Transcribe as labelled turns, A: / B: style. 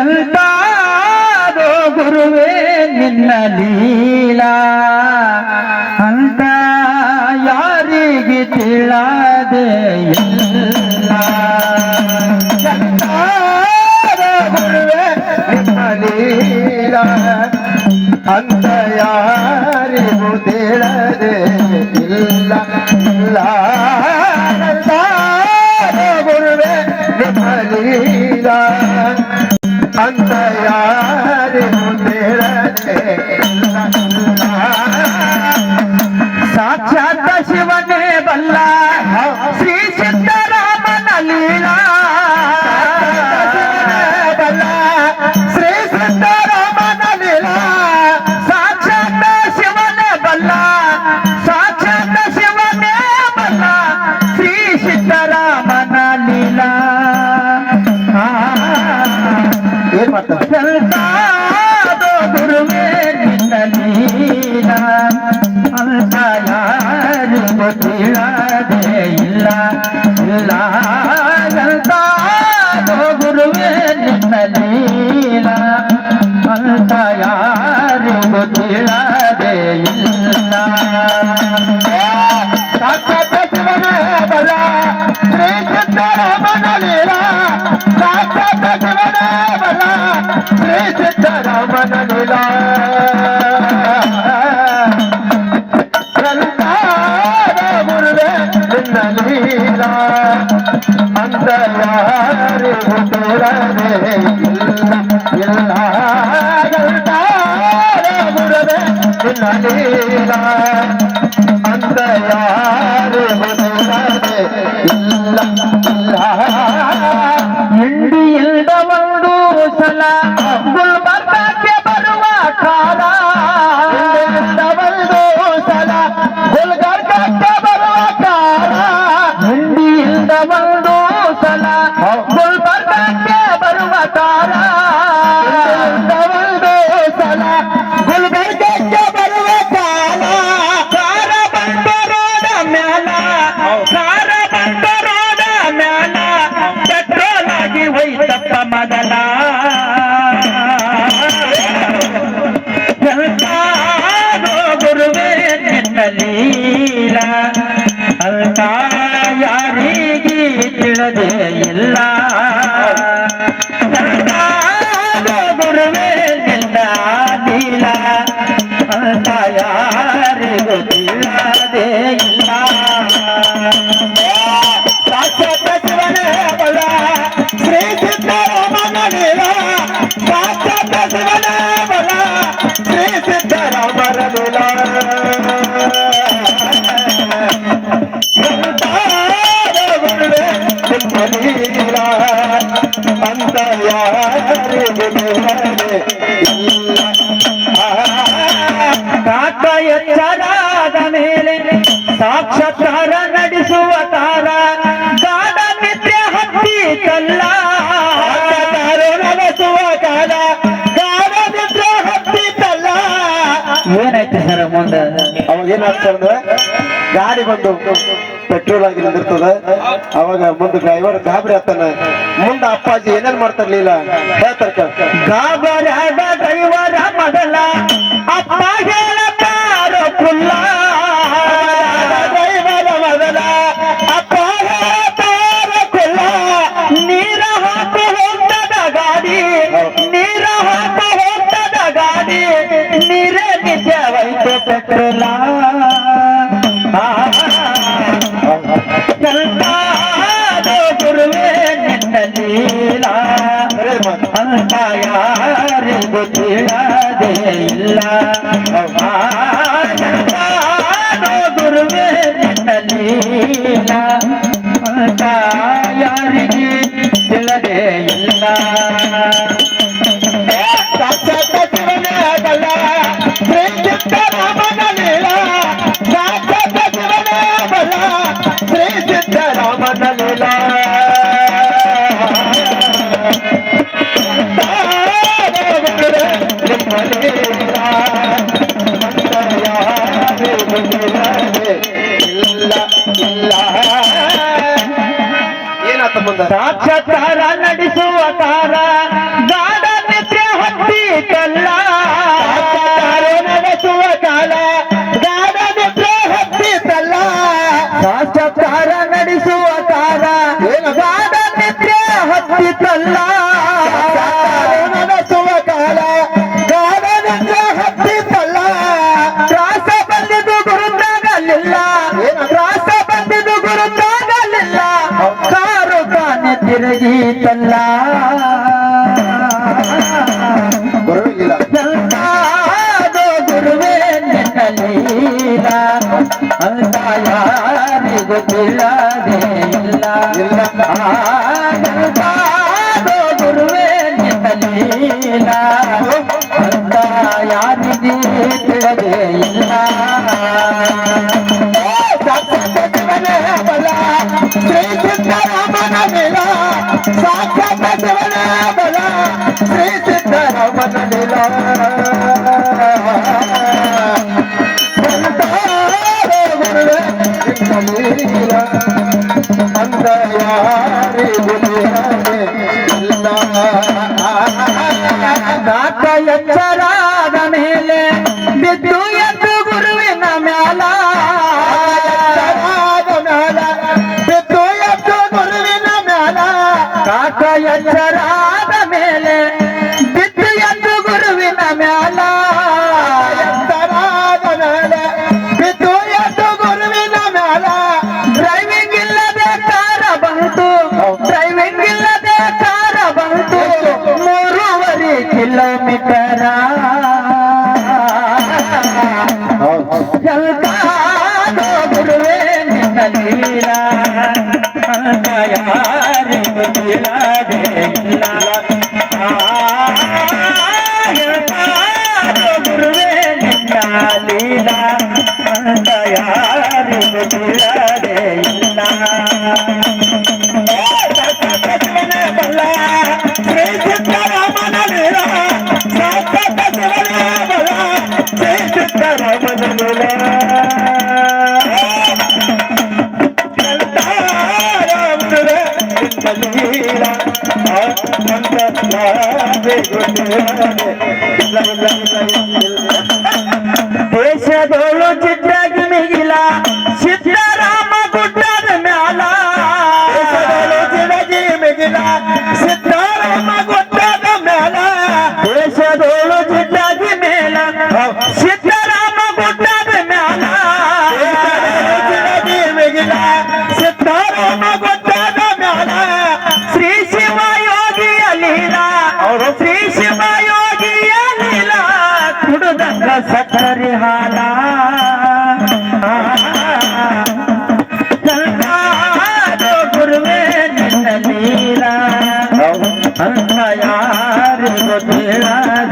A: ಎಂತಾದೋ ಗುರುವೇ ನಿನ್ನ ಲೀಲಾ ಅಂತ ಯಾರಿಗೆ ತಿಳದೆ ಇಲ್ಲ. ಎಂತಾದೋ ಗುರುವೇ ನಿನ್ನ ಲೀಲಾ ಅಂತ ಯಾರಿಗೂ ತಿಳದೆ ಇಲ್ಲ ಇಲ್ಲ. ಗುರುವೇ ನಿಮ್ಮ ಲೀಲಾ ಅಂತ ಯಾರಿಗೂ ತಿಳದೆ ಇಲ್ಲ. ಸಾಕ್ಷಾತ್ ಶಿವನೇ ಬಲ್ಲ ಶ್ರೀ ಸಿದ್ದರಾಮನ ಲೀಲಾ ಬಲ್ಲ ಶ್ರೀ ಸಿದ್ದರಾಮನ ಲೀಲಾ. ಸಾಕ್ಷಾತ್ ಶಿವನೇ ಬಲ್ಲ ಸಾಕ್ಷಾತ್ ಶಿವನೇ ಬಲ್ಲ ಶ್ರೀ ಸಿದ್ದರಾಮನ ಲೀಲಾ. ಏನ್ ಮಾಡ್ತಾರೆ ಗುರುವೇ ನಿನ್ನ ಲೀಲಾ ಅಂತ ಯಾರಿಗೂ ತಿಳದೆ ಇಲ್ಲ ಇಲ್ಲ. ಎಂತಾದೋ ಗುರುವೇ ನಿನ್ನ ಲೀಲಾ ಅಂತ ಯಾರಿಗೂ ತಿಳದೆ ಇಲ್ಲ. ಸಾಕ್ಷಾತ್ ಶಿವನೇ ಬಲ ಶ್ರೀ ಸಿದ್ದರಾಮನ ಲೀಲಾ. ಸಾಕ್ಷಾತ್ ಶಿವನೇ ಬಲ ಶ್ರೀ ಸಿದ್ದರಾಮನ ಲೀಲಾ. ಗುರುವೇ ನಿನ್ನ ಲೀಲಾ ಅಂತ ಯಾರಿಗೂ ತಿಳದೆ ಇಲ್ಲ ಇಲ್ಲ. ಗುರುವೇ ನಿನ್ನ ಲೀಲಾ ಅಂತ ಯಾರಿಗೂ ತಿಳದೆ ಇಲ್ಲ ಇಲ್ಲ. ಇಂಡಿ ಇಲ್ದ ಒಂದು ಸಲ ಗುಲ್ಬರ್ಗಕ್ಕೆ ಬರುವ ಕಾಲ ಒಂದು ಸಲ ಗುಲ್ಬರ್ಗಕ್ಕೆ ಬರುವ ಕಾಲ. ಇಂಡಿ ಇಲ್ದ ಒಂದು ಸಲ ಗುಲ್ಬರ್ಗಕ್ಕೆ ಬರುವ ಕಾಲ ಒಂದು ಸಲ ಗುಲ್ಬರ್ಗಕ್ಕೆ ಬರುವ ಕಾಲ. ಕಾರ ಬಂದರೋಡ ಮ್ಯಾಲ ಕಾರ ಬಂದರೋಡ ಮ್ಯಾಲ ಪೆಟ್ರೋಲ್ ಆಗಿ ಹೋಯ್ತಪ್ಪ ಮೊದಲ. ಗುರುವೇ ನಿನ್ನ ಲೀಲಾ ಅಂತ ಯಾರಿಗೆ ತಿಳದೆ ಇಲ್ಲ. ಗುರುವೇ ನಿನ್ನ ಲೀಲಾ ಅಂತ ಯಾರಿಗೂ ತಿಳದೆ ಇಲ್ಲ. ಸಾಕ್ಷಾತ್ ಶಿವನೇ ಬಲ ಶ್ರೀ ಸಿದ್ದರಾಮನ ಲೀಲಾ. ಸಾಕ್ಷಾತ್ ಶಿವನೇ ಬಲ ಶ್ರೀ ಸಿದ್ದರಾಮನ ಲೀಲಾ. ಗುರುವೇ ನಿಮ್ಮ ಲೀಲಾ ಅಂತ ಯಾರಿಗೂ ತಿಳದೆ ಇಲ್ಲ. ಕಾಕ ಎಚ್ಚರಾದ ಮೇಲೆ ಸಾಕ್ಷಾತ್ಕಾರ ನಡೆಸುವ ತಾರ ಗಾಢ ನಿದ್ರೆ ಹತ್ತಿತಲ್ಲ. ನಡೆಸುವ ಕಾಲ ಗಾಢ ನಿದ್ರೆ ಹತ್ತಿತಲ್ಲ. ಏನಾಯ್ತು ಸರ್ ಮುಂದೆ? ಅವಾಗ ಏನಾಗ್ತದೆ ಅಂದ್ರೆ ಗಾಡಿ ಬಂದು ಪೆಟ್ರೋಲ್ ಆಗಿ ನಿಂದಿರ್ತದ. ಅವಾಗ ಮುಂದೆ ಡ್ರೈವರ್ ಗಾಬರಿ ಆಗ್ತಾನ. ಮುಂದೆ ಅಪ್ಪಾಜಿ ಏನೇನ್ ಮಾಡ್ತಾರಲಿಲ್ಲ ಹೇಳ್ತಾರ. ಗಾಬರಿಯಾದ ಡ್ರೈವರ ಮೊದಲ ಅಪ್ಪ ಹೇಳತಾರ ಕುಲ್ಲ. ಡ್ರೈವರ ಮೊದಲ ಅಪ್ಪ ಹೇಳತಾರ ಕುಲ್ಲ. ನೀರ ಹಾಕಿ ಹೋಗ್ತದ ಗಾಡಿ ನೀರ ಹಾಕಿ ಹೋಗ್ತದ ಗಾಡಿ. ನೀರೇ ನಿಜವಾಯ್ತು ಪೆಟ್ರೋಲ. ಗುರುವೇ ನಿನ್ನ ಲೀಲಾ ಅಂತ ಯಾರಿಗೂ ತಿಳದೆ ಇಲ್ಲ. ಗುರುವೇ ನಿನ್ನ ಲೀಲಾ ಅಂತ ಯಾರಿಗೆ ತಿಳದೆ ಇಲ್ಲ. ಸಾಕ್ಷಾತ್ ಶಿವನೇ ಬಲ ಶ್ರೀ ಸಿದ್ದರಾಮನ ಲೀಲಾ. ಸಾಕ್ಷಾತ್ ಶಿವನೇ ಬಲ ಶ್ರೀ ಸಿದ್ದರಾಮನ ಲೀಲಾ. ಏನಾತ ಮುಂದೆ? ಸಾಕ್ಷಾತ್ಕಾರ ನಡೆಸುವ ಕಾರ ಗಾಢ ತಲ್ಲ ನಡೆಸುವ ಕಾಲ ಗಾಢನಿಂದ ಹತ್ತಿತಲ್ಲ ತ್ರಾಸ ಬಂದಿದ್ದು ಗುರುತಾಗಲಿಲ್ಲ ತ್ರಾಸ ಬಂದಿದ್ದು ಗುರುತಾಗಲಿಲ್ಲ ಕಾರು ತಾನೆ ತಿರುಗೀತಲ್ಲ ಗುರುವೇ ನಿನ್ನಲೀಲ ಅಂತ ಯಾರಿಗೂ ತಿಳಿದೇ ಇಲ್ಲ ಗುರುವೇ ನಿನ್ನಲೀಲ ಅಂತ ಯಾರಿಗೂ ತಿಳಿದೇ ಇಲ್ಲ ಬಲ ಶ್ರೀ ಸಿದ್ದರಾಮನ ಲೀಲ ಸಾಕ್ಷಾತ್ ಶಿವನ ಬಲ ಶ್ರೀ ಸಿದ್ದರಾಮನ ಲೀಲ ಅಂದ ಯಾರಿಗೂ ನಾಟ ಎಚ್ಚರಾದ ಮೇಲೆ ಬಿದ್ದು ಎದ್ದು ಗುರುವಿನ ಮ್ಯಾಲ ಬಿದ್ದು ಎದ್ದು ಗುರುವಿನ ಮ್ಯಾಲ ಕಾಟ ಎಚ್ಚರಾದ ಮೇಲೆ ಬಿದ್ದು ಎದ್ದು ಗುರುವಿನ ಮ್ಯಾಲ ಎಚ್ಚರಾದ ಮೇಲೆ ಬಿದ್ದು ಎದ್ದು ಗುರುವಿನ ಮ್ಯಾಲ ಡ್ರೈವಿಂಗ್ ಇಲ್ಲದೆ ಕಾರ ಬಂತು ಡ್ರೈವಿಂಗ್ ಇಲ್ಲದೆ ಕಾರ ಬಂತು 3.5 ಕಿಲೋಮೀಟರ ಗುರುವೇ ನಿನ್ನ ಲೀಲ ಯಾರಿಗೂ ತಿಳಿದೇ ಇಲ್ಲ ಗುರುವೇ ನಿನ್ನ ಲೀಲ ಯಾರಿಗೂ ತಿಳಿದೇ ಇಲ್ಲ ಬಲ್ಲ ಶ್ರೀ ಸಿದ್ದರಾಮನ ಲೀಲ ಸಾಕ್ಷಾತ್ ಶಿವನ ಬಲ ಶ್ರೀ ಸಿದ್ದರಾಮನ ಲೀಲ ದೇಶದೋಳು ಚಿತ್ತಾಗಿ ಮಿಗಿಲ ಸಿದ್ದರಾಮ ಗುಡ್ಡದ ಮ್ಯಾಲ ಚಿರಗಿ ಮಿಗಿಲ ಸಿದ್ದರಾಮ ಗುಡ್ಡದ ಮ್ಯಾಲ ದೇಶದೋಳು ಚಿತ್ತಾಗಿ ಮೇಲ ಸಿದ್ದರಾಮ ಗುಡ್ಡದ ಮ್ಯಾಲ ಚಿರಗಿ ಮಿಗಿಲ ಸಿದ್ದರಾಮ ಗುಡ್ಡದ ಮ್ಯಾಲ ಶ್ರೀ ಶಿವ ಯೋಗಿಯ ಲೀಲ ಶ್ರೀ ಶಿವ ಯೋಗಿಯ ಲೀಲ ಕುಡುದಂಗ ಸಕ್ಕರೆ ಹಾಲ ಗುರುವೇ ನಿನ್ನ ಲೀಲ ಅಂತ ಯಾರಿಗೂ ತಿಳಿದ